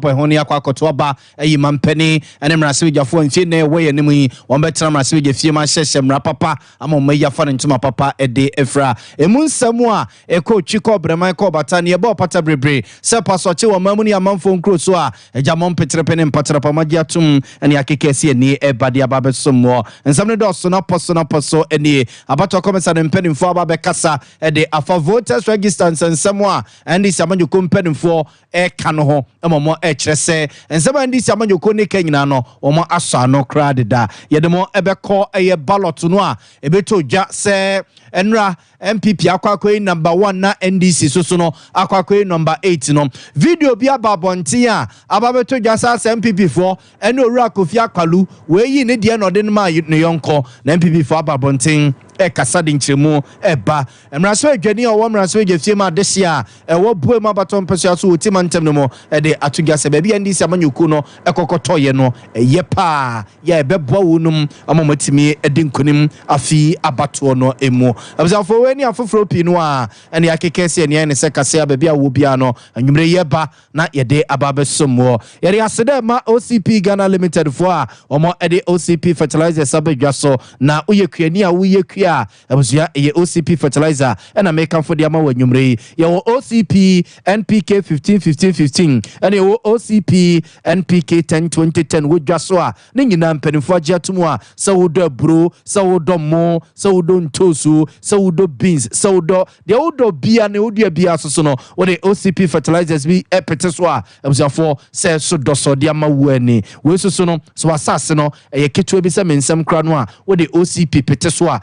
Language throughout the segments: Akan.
boy honi akwa kotoba mampeni ene mrase jafo ntie na we anim yi won betra mrase jafie ma hyehye mra papa ama mo ya fa ntuma papa ede efra emu nsemu a eko chiko breman ko bata ne eba opata brebre se paso che wo mamu ne amanfo nkro so a eja mo mpetre ne mpatra pa magia tum ene akekese ni ebade ababe somo nsam ne do so na poso ene abato komesa ne mpenimfo ababe kasa ede afa voters register nsemu a andi samanjoko mpenimfo ka no ho emomo kyerese nsema ndi samanjoko ne kanyina no omo aso ano kra deda yedemo ebekọ eye ballot no a ebeto dwa se enra MPP akwakwe number 1 na NDC so no akwakwe number 8 no video bi ababonti a ababeto dwa sa MPP for ene owura Kofi Akwalu we yi ne de no de ma ne yonko na MPP for ababonti kasa de nchemu eba emraso adwani owo mraso agefie ma desia ewo bue ma baton peso aso otima ntem no mo de atugya se ba bia ndi samanyuku no ekokotoye no eye pa ya ebebo wonum amamatimi edi nkonim afi abato no emu abzafo weni afoforo pi no a ene akekese ene ne se kase ba bia wo bia no anwumre yeba na yede ababesomo yere asede ma OCP Ghana Limited for a omo ede OCP fertilizer sabedwa so na uyekuani a uyekua abusua ye OCP fertilizer and American for the ama wanwumre ye OCP NPK 15 and ye OCP NPK 10 wodwa so a ne nyina mpanimfo agiatumu a sawodo bro sawodo mo sawodo ntosu sawodo beans sawodo de wodo bia ne wodua bia so no wode OCP fertilizers bi epete so a abusua for se so doso de ama wani we so no so asase no ye ketwe bi se mensem kra no a wode OCP pete so a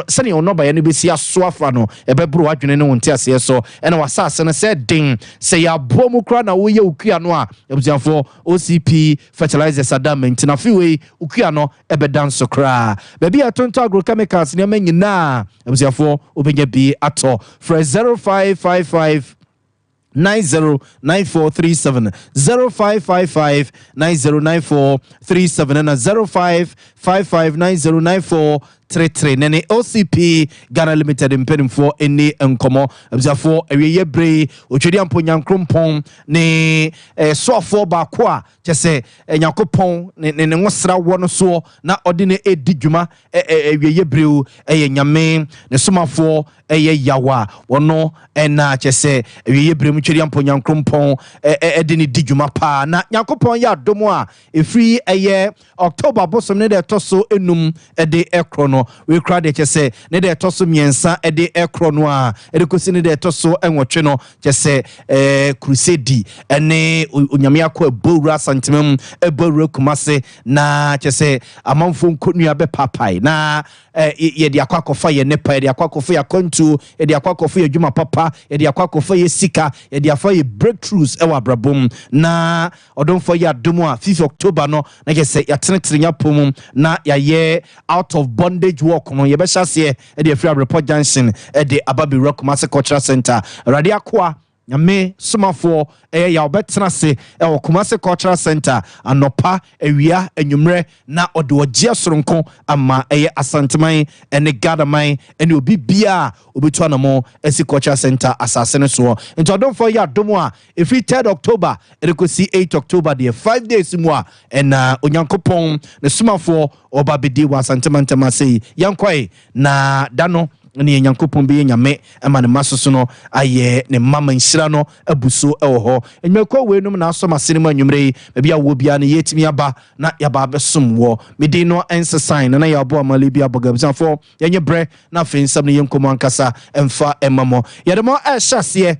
sani onoba ya ne besi aso afra no ebebro adwene ne wonte ase so ene wasase no se din se ya bomu kra na wo ye ukua no a ebuziafo OCP fertilizers adam ntina fiwe ukua no ebedan so kra baby atonto agrochemicals ne manyina ebuziafo obenya bi ato for 0555 909437 0555 909437 and 0555909433 nene OCP Ghana Limited mpenimfo eni enkomo abzafo awiye bre otwedi amponyankrompon ne soafo ba ko a kyese enyakopon ne nwosra wono so na ode ne edidwuma awiye bre nyame ne somafo yawa wono na kyese awiye bre mtwedi amponyankrompon ede ne didwuma pa na nyakopon ya domo a efri October bosom ne de toso enum ede ekro we crowd de kyese ne de toso miensa ede ekro no a ede kosi ne de toso enwotwe no kyese crusade ene onyame akọ ebowura santemam ebowura kumase na kyese amanfo nkonua be papai na ye de akwakofa ye nepa ye de akwakofa ya kontu ye de akwakofa ye dwuma papa ye de akwakofa ye sika ye de afa ye breakthroughs ewa brabom na odonfo ya domo a 5 October no na kyese ya tenetrenya pomum na ya ye out of bondage walk no ye be hyase e de free report junction e de ababi rock mass cultural center radio kwa nyame somafo ya obetena se e Kumase Cultural Center anopa ewia enwumre na ode ogie soronko ama asanteman ene gadaman ene obi bia obetu anamo esi Cultural Center asase ne so nti odon for ya domo a every 3rd October erekosi 8 October de 5 days mu a ena onyankopon ne somafo obabedi wa asanteman temase yankwai na dano ne nyankopon be nyame ema ne masoso no aye ne mama nhyira no abuso ewo enwekwa weenum na asoma sinema anwumre bia wo bia ne yetimi aba na yaba besom wo mede no ensesign na yabo amale bia bogabzafo yenye bre na fensam ne yenkomo ankasa emfa emamo yedemo ehase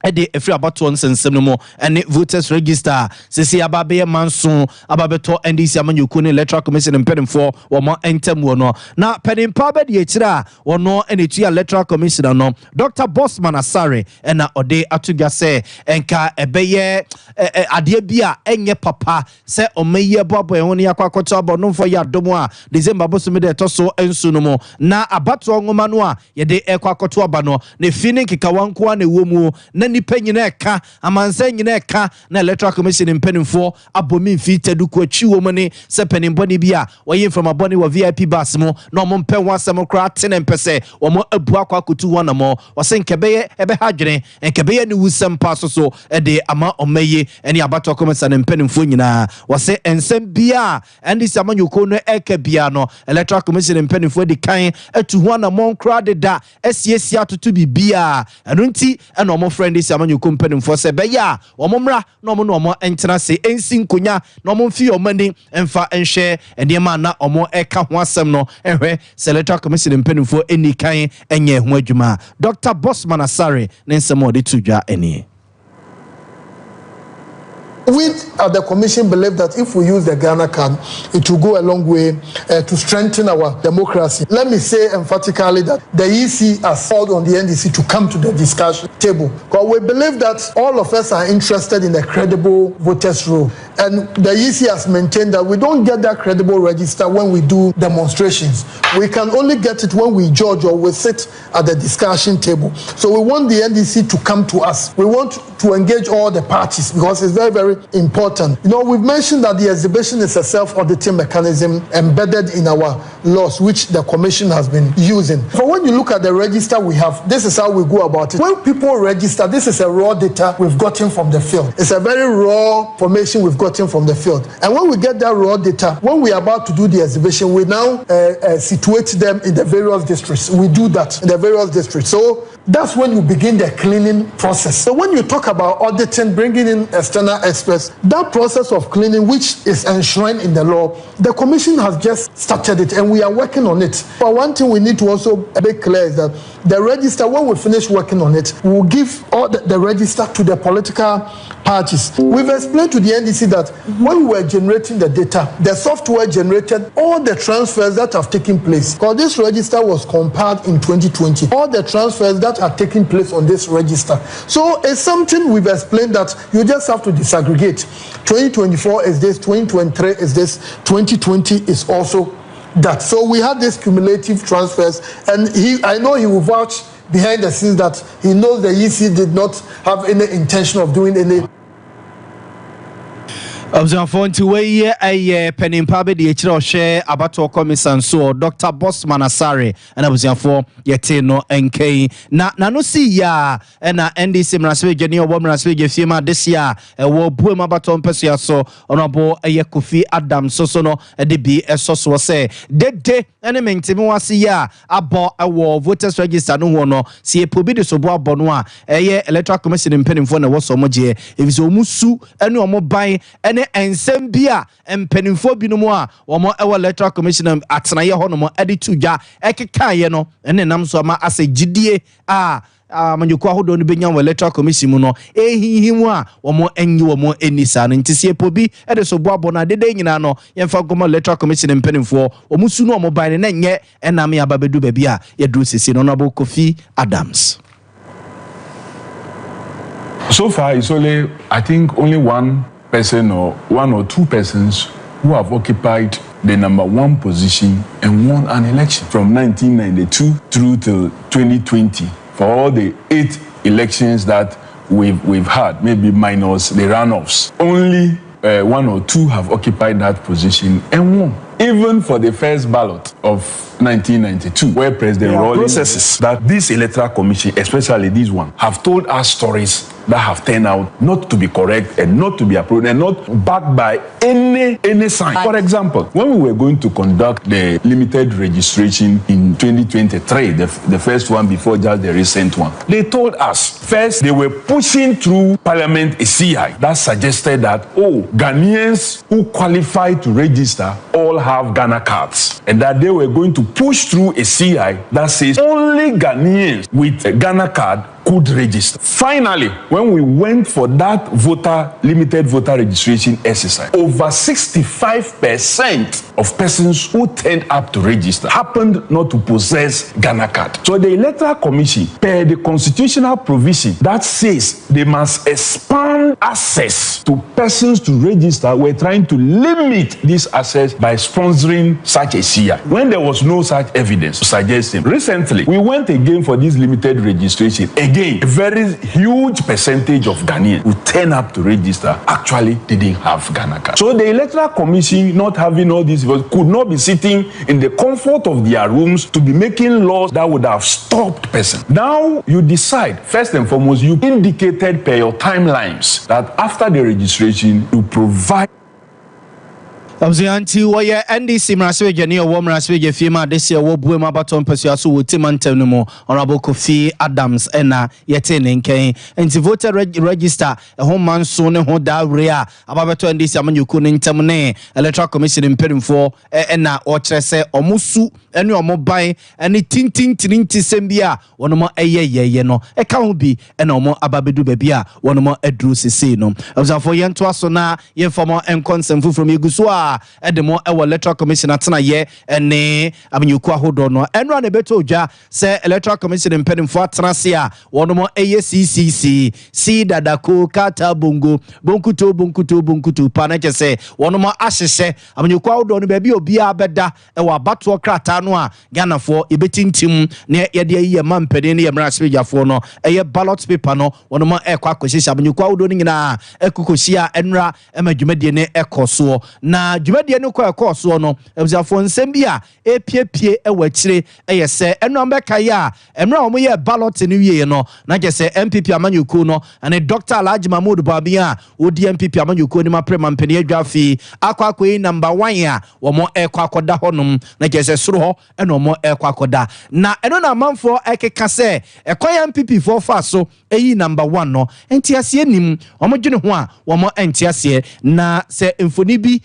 ede efri abato nsensem no mo ene voters register sisi ababe manso ababeto NDC amanyuku ne electoral commission mpedemfo wo mo entem wo no na pedempa be de akira wo no ene tu electoral commission no Dr. Bosman Asare ena ode atugya se enka ebeye ade bia enye papa se omeye bobo ehun yakwa kwato abo no fo ya domo a December bosom de toso ensu no mo na abato ngoma no a ye de ekwa kwato aba no ne fini kika wanko na ewo mu na nipa nyina eka amansa nyina eka na electoral commission mpanimfo abomi mfi teduku achi wo mane se penimboni bia waye from aboni wa VIP bus mo na omo mpe wasem kra tene mpese omo abu akwa kotu wana mo wase nkebeye ebe hadwene nkebeye ni wusem paso so de ama omaye ene abato commission mpanimfo nyina wase ensem bia andi samanyuko no eka bia no electoral commission mpanimfo di kan atu wana mo kra de da esiesia atoto bibia eno nti ene omo friend samanyuko mpanimfo se beya omo mra na omo entena se ensi nkonya na omo mfi omani emfa enhwe enema na omo eka ho asem no ehwe electoral commission mpanimfo eni kan enye ho adwuma Dr. Bosman Asare nensemo de tudwa eni. We at the commission believe that if we use the Ghana card, it will go a long way to strengthen our democracy. Let me say emphatically that the EC has called on the NDC to come to the discussion table, because we believe that all of us are interested in a credible voters' roll. And the EC has maintained that we don't get that credible register when we do demonstrations. We can only get it when we judge or we sit at the discussion table. So we want the NDC to come to us. We want to engage all the parties because it's very, very important. You know, we've mentioned that the exhibition is a self-auditing mechanism embedded in our laws, which the commission has been using. So when you look at the register we have, this is how we go about it. When people register, this is a raw data we've gotten from the field. It's a very raw information we've gotten from the field. And when we get that raw data, when we are about to do the exhibition, we now situate them in the various districts. We do that in the various districts. So that's when you begin the cleaning process. So when you talk about auditing, bringing in external experts, that process of cleaning, which is enshrined in the law, the commission has just started it and we are working on it. But one thing we need to also make clear is that the register, when we finish working on it, we will give all the register to the political parties. We've explained to the NDC that when we were generating the data, the software generated all the transfers that have taken place. Because this register was compiled in 2020. All the transfers that are taking place on this register. So it's something we've explained that you just have to disaggregate. 2024 is this, 2023 is this, 2020 is also that. So we had these cumulative transfers, and I know he will vouch behind the scenes that he knows the EC did not have any intention of doing any. Observant to way a penimpa de chiro share abato commission so Dr. Bosman Asare and observant yete no NK na no see ya and NDC Mraswe Jenny or Mraswe Fima this year a war boom abaton pesia so honorable a Kofi Adam so no a DB a source was say dead day and a maintain see ya about a war voters register no one see a probity so bonwa a year electoral commission in penning for was so much if it's musu and no more buy any ensem bia empanimfo binom a omo ewo electoral commission atena ye hono ade tudwa ekekaye no ene nam so ma ase gidie a manyuko ahodo no benya wo electoral commission mu no ehihimu a omo enyi omo enisa no ntise epobi ede so boabo na dede nyina no yemfa gomo electoral commission empanimfo omo su no omo ban ne nye enam ya babedu ba bia ye duru sisi no no Kofi Adams. So far it's only, I think only one person or one or two persons who have occupied the number one position and won an election from 1992 through to 2020 for all the 8 elections that we've had, maybe minus the runoffs. Only 1 or 2 have occupied that position and won. Even for the first ballot of 1992, where President Rawlings processes that this electoral commission, especially this one, have told us stories that have turned out not to be correct and not to be approved and not backed by any sign. For example, when we were going to conduct the limited registration in 2023, the first one before just the recent one, they told us first they were pushing through Parliament a CI that suggested that Ghanaians who qualify to register all have Ghana cards, and that they were going to push through a CI that says only Ghanaians with a Ghana card could register. Finally, when we went for that limited voter registration exercise, over 65% of persons who turned up to register happened not to possess Ghana card. So the Electoral Commission, per the constitutional provision that says they must expand access to persons to register, were trying to limit this access by sponsoring such a CI when there was no such evidence suggesting. Recently, we went again for this limited registration again again, a very huge percentage of Ghanaians who turn up to register actually didn't have Ghana card. So the Electoral Commission, not having all these votes, could not be sitting in the comfort of their rooms to be making laws that would have stopped person. Now you decide, first and foremost, you indicated per your timelines that after the registration, you provide. Abzianti woye NDC Mrasweje ni owo Mrasweje firma this year wo buema baton pesuaso wo timantem no mo Honorable Kofi Adams ena yete ne nken enti voter register ho manso ne ho dawre a ababeto NDC amanyuku ne ntem ne Electoral Commission mperimfo ena o kyerese omusu ene omoban ene tintintinti sembia wono eyeyeye no ka ho bi ena omo ababedu baby a wono aduru sese no abzafo yento aso na ye former enconsemfu from Eguso edemo Electoral Commission atena ye ene amanyuku ahodo no enra na beto odwa se Electoral Commission mperimfo atena se a wono CCC si dadako kata bongo bonkuto panache se wono ahyehye amanyuku ahodo no baby obi abeda ewa bato krata no a Ghana for ebetintim ne yede ayi mampede ne yemrasbejafo no eye ballot paper no wono ekwa akohyehye amanyuku ahodo no nyina ekukohia enra emadwumadie ne ekoso na dwumadie no kwa ekoso no ebuzafo nsem bi a epiepie ewakire eyese eno ambeka ya emra omo ye ballot ne wiye no na gese MPP amanyuku no ane Dr. Alhaji Mahmoud Babia odi MPP amanyuku ni maprema mpene adwafi akwakoyi number 1 a womo ekwa akoda honum na gese soro ho eno mo ekwa akoda na eno na manfo ekeka se ekwa MPP for fa so eyi number 1 no entiase nim womo dwene ho a womo entiase na se mfoni bi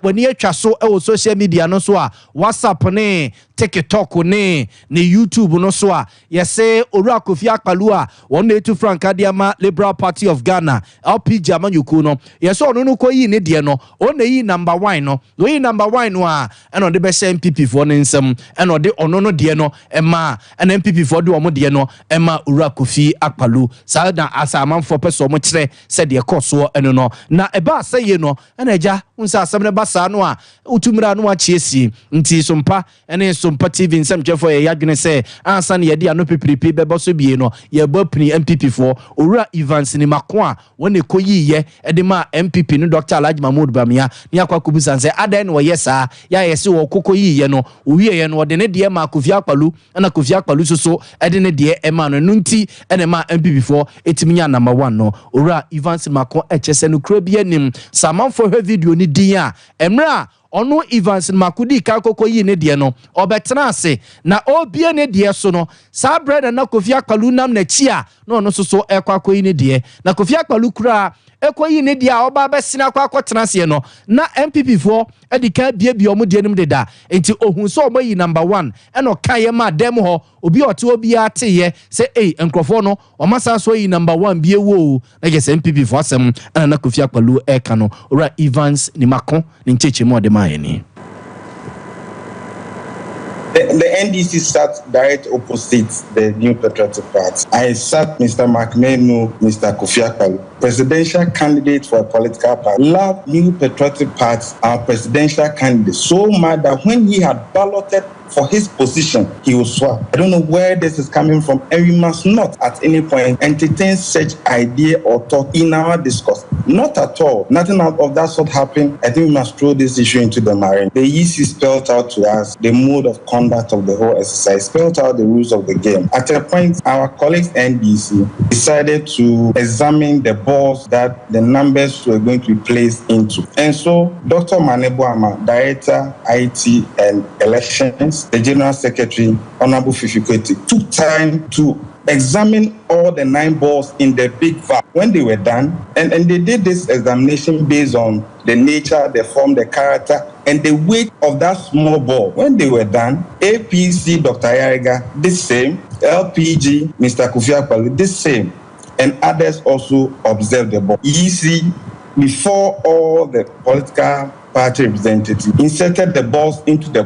wani atwa so e social media no so a WhatsApp ne TikTok ne YouTube no so a yese Owura Kofi Akpalu a won etu Frank Adiama Liberal Party of Ghana LPG amanyuku no yese ono no koyi ne de no on eyi number 1 no oyi number 1 no a eno de be MPP for ne nsem eno de ono no de no ema ena MPP for de omo de no ema Owura Kofi Akpalu sa na asaman for person mo kire se de koso eno no na eba saye no ena eja unsa asem ne basa no a utumira no a chiesi nti Sompa ene Sompa TV nsem chefo ye yadwene se ansa ne yede ano pipiripi bebo so bie no ye bapni MPP for Owura Evans ni mako a woni koyiye ede ma MPP no Dr. Alhaji Mahmoud Bamia ni akwa kubusan se adan wo yesa ya yesi wo kokoyiye no owiye no de ne de ma Kofi Akpalu na Kofi Akpalu so ede ne de ema no nunti ene ma MPP for etiminya number 1 no Owura Evans mako echese no kura bi anim samanfo hwe video ni din a emra ono Evans makudi ka kokoyi ne de no obetena ase na obie ne de so no sa bread na Kofi Akpalu nam na chi a no ono so ekwa koyi ne de na Kofi Akpalu kura ekoyi ne de a oba besina kwa akotena ase no na MPP for edika bie omo de nim deda enti ohun so omayi number 1 eno kan ye ma dem ho obi ote obi ateye se enkrofo no omasa so yi number 1 bie wo na je se MPP for asem na Kofi Akpalu eka no Owura Evans ni mako ni ncheche mo de mayeni. The NDC sat direct opposite the New Patriotic Party. I sat Mr. Makmenu, Mr. Kofi Akpalu, presidential candidate for a political party. Love New Patriotic Party, our presidential candidate, so much that when he had balloted for his position, he was swapped. I don't know where this is coming from, and we must not at any point entertain such idea or thought in our discourse. Not at all. Nothing of that sort happened. I think we must throw this issue into the marine. The EC spelled out to us the mode of conduct of the whole exercise, spelled out the rules of the game. At a point, our colleagues NDC decided to examine the balls that the numbers were going to be placed into. And so Dr. Maneboama, Director, IT and Elections, the General Secretary, Honorable Fifikweti, took time to examine all the 9 balls in the big vat when they were done, and they did this examination based on the nature, the form, the character, and the weight of that small ball. When they were done, APC Dr. Ayariga did same, LPG Mr. Kofi Akpalu did same, and others also observed the ball. EC, before all the political party representatives, inserted the balls into the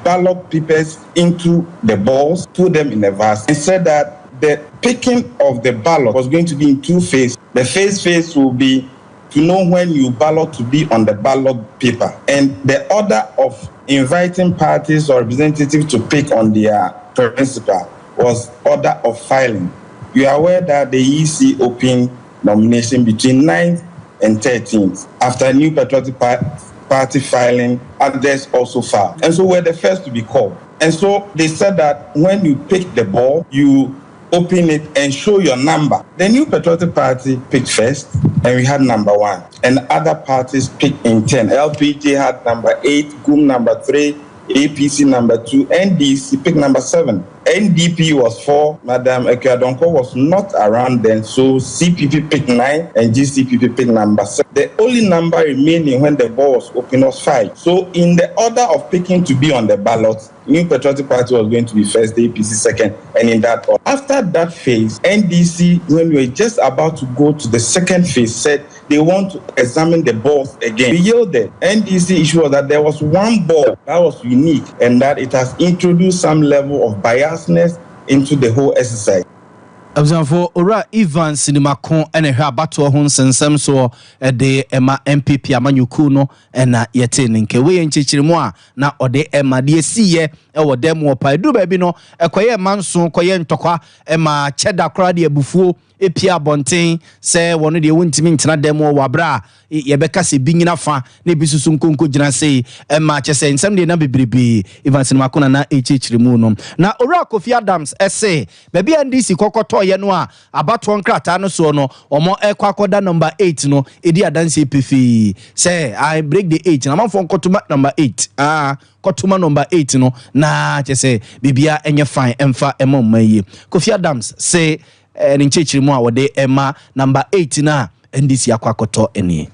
ballot papers into the balls, put them in a vase, and said that the picking of the ballot was going to be in 2 phases. The first phase will be to know when you ballot to be on the ballot paper, and the order of inviting parties or representatives to pick on their principal was order of filing. You are aware that the EC opened nomination between 9th and 13th. After New Patriotic Party filing, others also filed. And so we're the first to be called. And so they said that when you pick the ball, you open it and show your number. The New Patriotic Party picked first, and we had number 1. And other parties picked in 10. LPJ had number 8, GUM number 3, APC number 2, NDC picked number 7. NDP was 4. Madam Ekwadonko was not around then, so CPP picked 9 and GCPP picked number 7. The only number remaining when the ball was open was 5. So in the order of picking to be on the ballot, New Patriotic Party was going to be first, the APC second, and in that order. After that phase, NDC, when we were just about to go to the second phase, said they want to examine the balls again. We yielded. NDC issue was that there was one ball that was unique and that it has introduced some level of biasness into the whole exercise. For Ora Ivan Cinemakon and a habato hon sensem so de Emma MPP Amanyukuno and yetin in Kewe and Chichimoa na or de Emma de see or demo pa do baby no a quiet manson koyen tokwa Emma cheddar crady buffo Epia Bontain say one of the wintimi tina demo wabra yebeka se binyina fa na bisusu nkonko gina say Emma chese nsem de na bebrebe Ivan Cinemakon na echichirimu no na Ora Kofi Adams essay baby NDC kokoto ye no a abato nkrata no so no omo ekwakoda number 8 no edi adanse pefi say I break the 8 na manfo nkotuma number 8 kotuma number 8 no na chese bibia enye fine emfa emmaye Kofi Adams say ninchechirimu a wode emma number 8 na NDC akwakoto eni.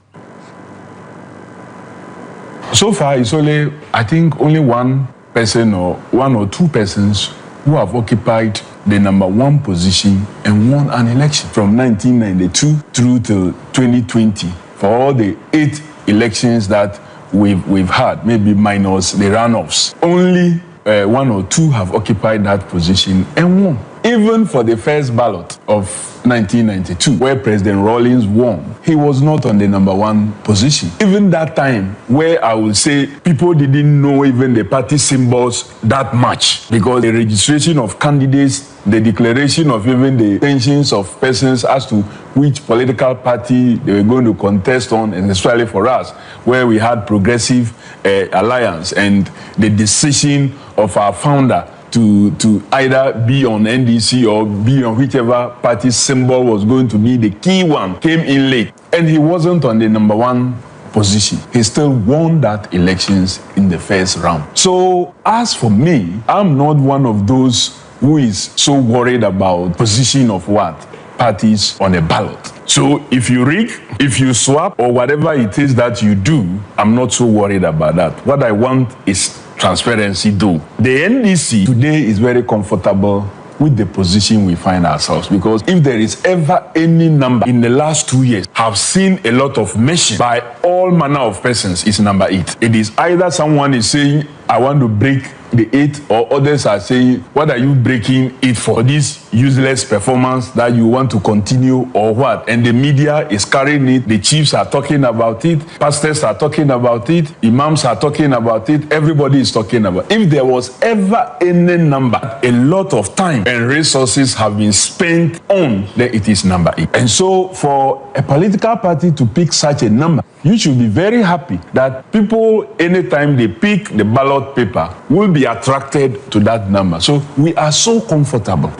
So far it's only, I think only one person or one or two persons who have occupied the number 1 position and won an election from 1992 through to 2020 for all the 8 elections that we've had, maybe minus the runoffs. Only 1 or 2 have occupied that position and won. Even for the first ballot of 1992, where President Rawlings won, he was not on the number 1 position. Even that time, where I would say people didn't know even the party symbols that much, because the registration of candidates, the declaration of even the intentions of persons as to which political party they were going to contest on, and especially for us, where we had Progressive Alliance, and the decision of our founder to either be on NDC or be on whichever party symbol was going to be the key one, came in late. And he wasn't on the number 1 position. He still won that elections in the first round. So as for me, I'm not one of those who is so worried about position of what parties on a ballot. So if you rig, if you swap, or whatever it is that you do, I'm not so worried about that. What I want is transparency though. The NDC today is very comfortable with the position we find ourselves, because if there is ever any number in the last 2 years have seen a lot of mention by all manner of persons, it's number 8. It is either someone is saying I want to break the 8, or others are saying what are you breaking it for, this useless performance that you want to continue or what, and the media is carrying it, the chiefs are talking about it, pastors are talking about it, imams are talking about it, everybody is talking about it. If there was ever any number a lot of time and resources have been spent on, then it is number 8. And so for a political party to pick such a number, you should be very happy that people, anytime they pick the ballot paper, will be attracted to that number. So we are so comfortable.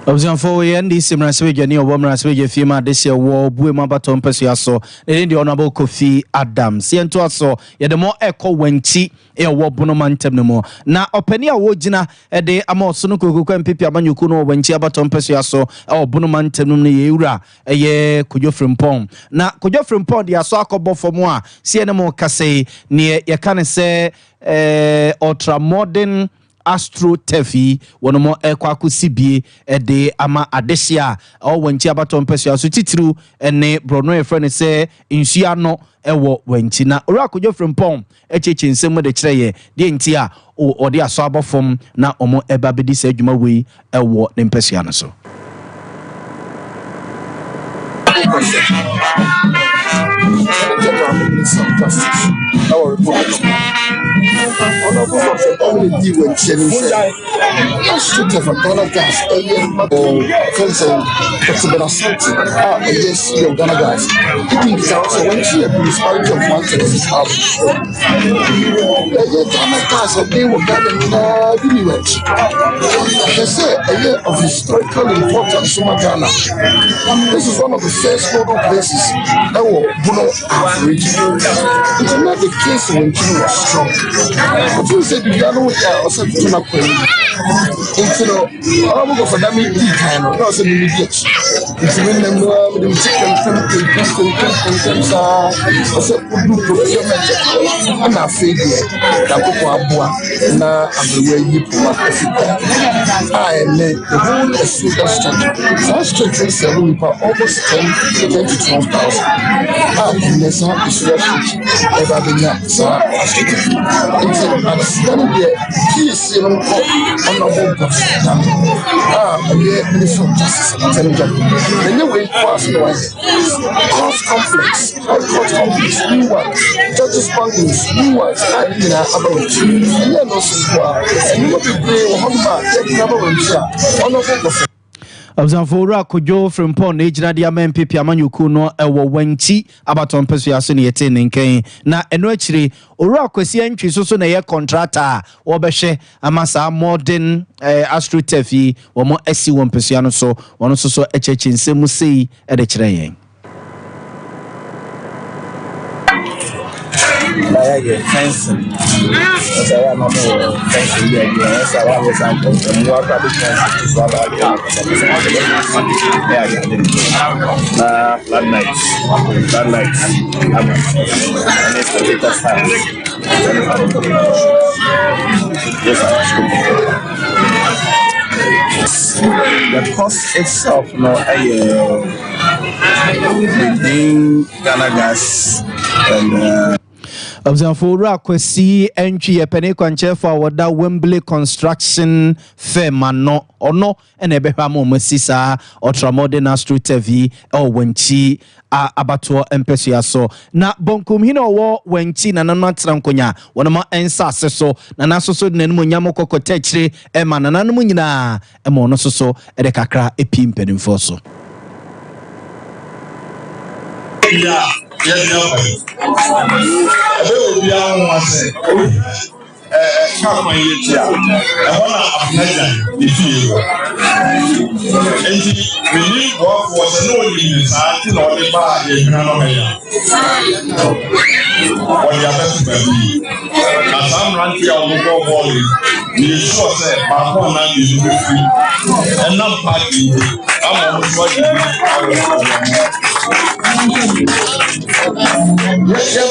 Observe for NDC Mrasweja ni obo Mrasweja firma this year war buema baton peso aso the honorable Kofi Adams yento aso ye de mo eko wanti e wo bonomantem no mo na opani a wo gina e de amoso no kokoko MPP amanyuku no wanti abaton peso aso e bonomantem no ye wura ye Kojo Frimpong na Kojo Frimpong de aso akobo fomo a sie ne mo kase ne ye kan se ultra modern Astro Tefi one more ekwaku sibie de ama adesia o wanchi abaton peso so titru ene brono e friend say insua no ewo wanchi na ora Kojo Frimpong echeche nsem de kireye de nti a o de aso abofom na omo eba bedi se adwuma wei ewo ne peso no so. the deal with Cheney said, should have a Ghana gas, fencing, something. Yes, you're Ghana gas. It is also when she had been spite of one to his house. Ghana gas, they were Ghana anyway. They say a year of historical importance to Ghana. This is one of the first model places that were Bruno average. It's not the case when Chino was strong. But you said the Ghana was a Tuna Queen. It's I'm going for that meeting kind of also the immediate. It's when them the chicken I said, procurement and I feel that Papa na everywhere you put I made the whole super structure. That structure is almost 10 to 12,000. And there's a structure ever been up. So it's understanding the keys, honorable person. Minister of Justice, the new way fast cost complex, high court complex, new ones, judges bungalows, new ones, and in our average. And then also, and you will be playing honorable Obzanfora kojo from pon ejina dia MPP amanyoku no ewo wanchi abaton peso yaso ne yete nken na eno akire owura kwasi antwi so na ye contractor wo behwe amasa modern astroturf wo mo asi won peso ya no so wono so echeche nsemu sei e de kire yen fencing. So I know fencing there. So I was out of the more public fencing. So I that night. And it's a little time. The cost itself, within Ghana Gas and Obzanfora kwasi entwi ye pene kwanche for wada Wembley construction firm no ono ene behwa ma masisa ultramodern astro TV wanchi abato empesia so na bonkum hina wo wanchi na nanatra nkonya wonama ensa aseso na nasoso de nanum nyam kokota kire e ma nananum nyina e ma ono soso e de kakra epimpenimfo so Yes, no. I will be on one say. Come on, you I want to imagine the field. And we need work was no limit. I think all the bar is not what you have to be. As I'm running out of the ball, you sure say, my phone is free. And not party. I'm on what you yes,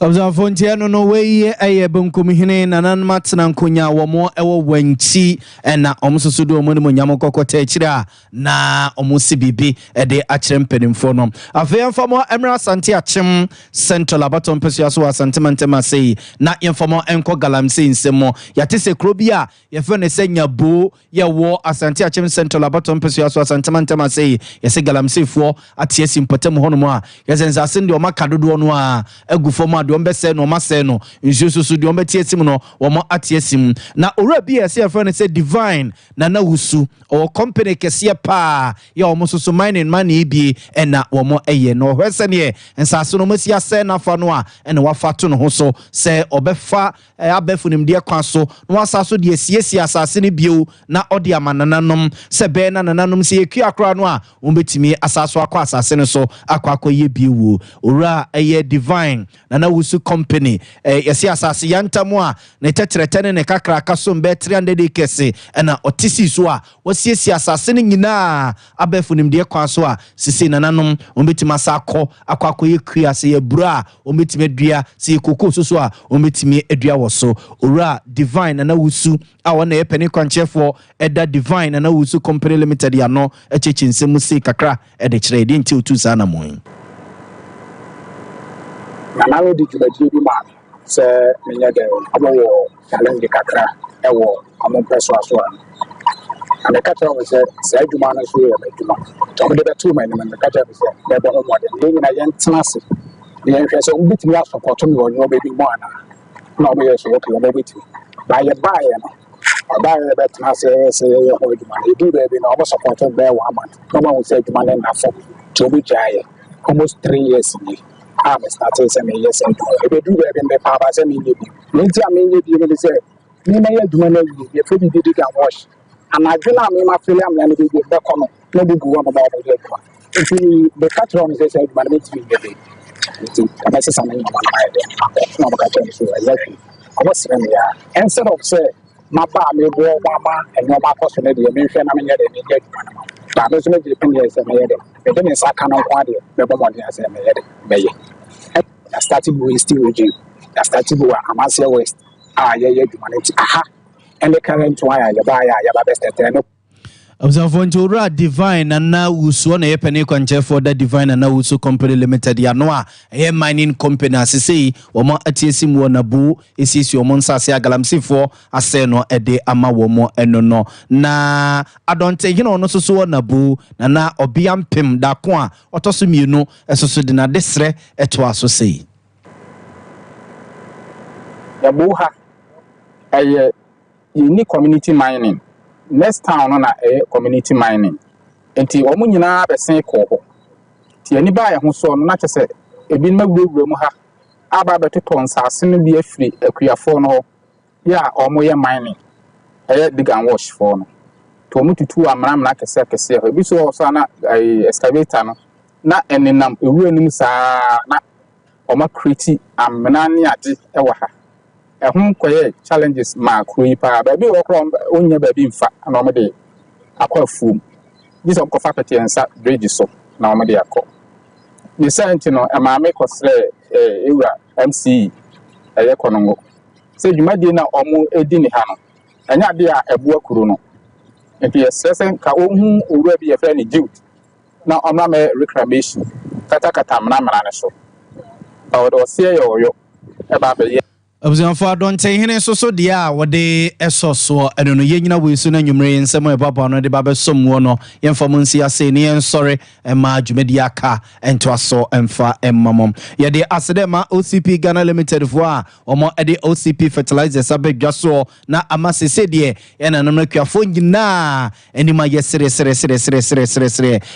Obzanfontia no way aye bonkum hine nanan matna nkonya womo ewo wanchi na omsoso do omo nyam kokota akira na omosi bibi de akire mpenimfo no afeyamfamo emra asante achem central abaton peso aso asante mantema sei na yemfamo enko galamse nsemo yatese krobia yefe ne senya bo ye wo asante achem central abaton peso aso asante mantema sei yese galamse fo atie simpatem hono a yesenza sende o makadodo no a agufo ma de ombese no mase no nsususu de ombetiesim no wo mo atiesim na ora bi ese friend say divine na na wusu o company kese pa ya o mususu mining money bi na wo mo eye no hwese ne ensase no masia se na fa no a ene wafato no ho so se obefa abefunim de kwa so no asaso de esiesie asase ne bio na ode amanananom se be na nananom se ekua akra no a ombetimi asaso akwa asase ne so akwa ye biwo ora eye divine na wusu company yesi asase yantamu a na tetrete ne kakra kaso mbe 300 kese na otisi so a wasiesi asase ne nyina abefunim de kwa so a sisi nananom ombetima sako akwakoye kua se yebura ombetime dua se kokoko so a ombetime edua wo so ora divine na wusu a wona ye peni kwanchefo eda divine na wusu company limited ya no echechinsemu se kakra ede kire de nti otu sa na mo I already to the TV man, say, challenge kakra ewo amon person aso and the catcher was say adwuma no so e adwuma to me dey two man the catcher be say dey be homo dey na yen tenase dey hwe so ubitimi support me won no baby mo ana na o be so okay o be by your buy no buy be tenase say your adwuma e do baby na o support be 1 month no one say adwuma na for to be jaye almost 3 years ni I'm starting say me yes and e be do baby me papa say me dey me ti am me dey me say me na ye adwuma na we e fi dey can wash and I feel I'm in my film and be back on no be go on about it. If the catcher on says man meet me the day. And I say something on my head. No catcher so exactly. I was saying yeah. Instead of say my pa me go mama and no ma person dey me hwe na me dey me get man. But no so me dey pin say me dey. Me dey say kan on kwa dey. Me bo mo dey say me dey. Me ye. I started with still regime. I started with Amasia West. Yeah humanity. Aha. And the current one ya buy ya best at Observant Divine and now Uso na penny conche for the Divine and now Uso Company Limited ya noa a mining company as say woman atisim wonabu is your monsasa galamsi for aseno ede ama womo enono na I don't take you know no so nabu na obiam pim da kwa otosumienu esoso de na desre eto aso sei yabuha unique community mining. Next town on a community mining. Enti omu nyina be sen ko ho. Ti ani ba ya ho so no na kyese e bi na wura mu ha. Aba be toton sase no bi afiri akuafo no ho. Ya omu ye mining. Dig and wash for no. To omu tutu amramra kese ho. Bi so so na excavator no. Na enenam ewura nim saa na omu create amna ne ade e wa ha. Challenges ma kuipa baby okro onya baby mfa na omede akwa fum this on kofa pete ensa bridge so na omede akọ ni sent no e ma me kosre ewura MC eye konongo se dwumadi na omo edi ni ha no enya de a ebu akuru no enti yesesen ka ohun owura bi ye fra ni guilt na omra me reclamation kata mna ne so o se yo e ba be Observe don't say hene so dia wode esoso eno no yenyina we so na nwumre nsem e baba no de baba somwo no yemfamonsi ase ne en sorry e ma dwumedi aka ento aso emfa emmamom ye de asedema OCP Ghana Limited fo a omo e de OCP fertilizers abedwaso na amasese de ye na no kwafo nyina enima ye sere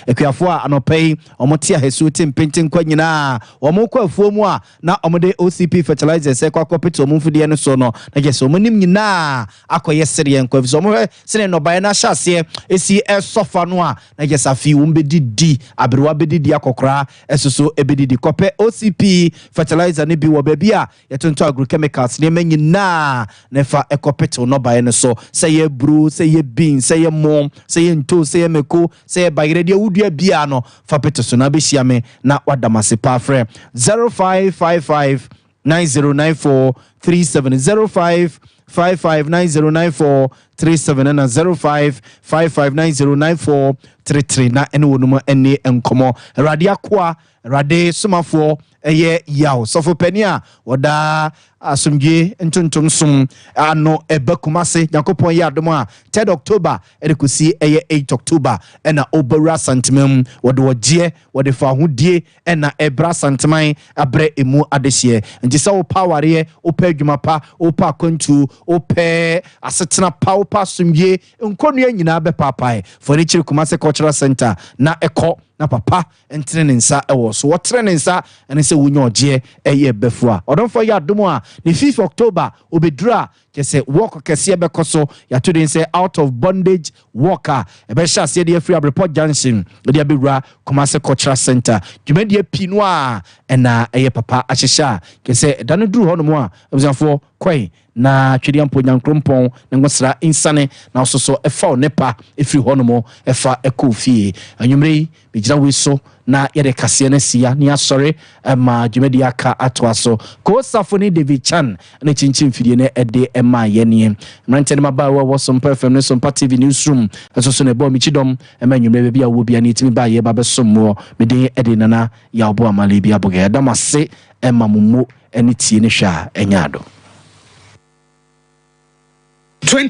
ekwafo a anopai omo tia hesu tempenten kwa nyina omo kwafuo mu a na omo de OCP fertilizers e kwakọ omufudi eno so no na je so monim nyina akoye sere enko so mo sene no bae na hyase esi esofa no a na je safi wombedidi abrewa bedidi akokra esoso ebedidi kope OCP fertilizer ne bi wo ba bia yetonto agrochemicals ne manyina na fa ekopete no bae no so say ye bru say ye bean say ye mom say ye nto say ye meko say ye bagre de wudua bia no fa pete so na be hia me na wadamase pa frɛ 0555 9094 3705 559094 37 and 05559094 33 na ene wonum ene enkomo rade akwa rade somafo eye yaw sofo pani a woda asumdwe ntontom som ano ebakumase yakopon ye adom a 3 October edekusi eye 8 October ena obara santemam wode wogie wode fa hodie ena ebra santeman abre emu adehye nti se wo power opa adwuma pa opa kontu opa asetena pa opa asumdwe nkonua nyina be papae furniture Kumase Cultural Center na eko na papa entrene nsa ewo so wotrene nsa ene se wonye ogie eye befua odonfo ya adomo a ni 5th October obedura kese walk kese bekoso ya to den say out of bondage walker ebe sha se de free report junction de abewura Kumase Cultural Center dwumade pinu a ena eye papa ahyehya kese dano duru hono a ebuzanfo kwai na twedi ampo nyankrompon na ngosra insane na ososo efa onepa efri hono efa ekofie anwumre bigira we so na yede kase na sia ni asore ma dwumadi aka atwaso ko safoni David Chan na chinchin fidie na ede ema yene mrantene mabawa wo Sompa FM ne Sompa TV newsroom asoso na bo michidom ema nwumre bia wo bia ne timi ba ye ba besom mede ede nana ya obo amale bia boga damase ema mumu ene tie ne hwa enyado 20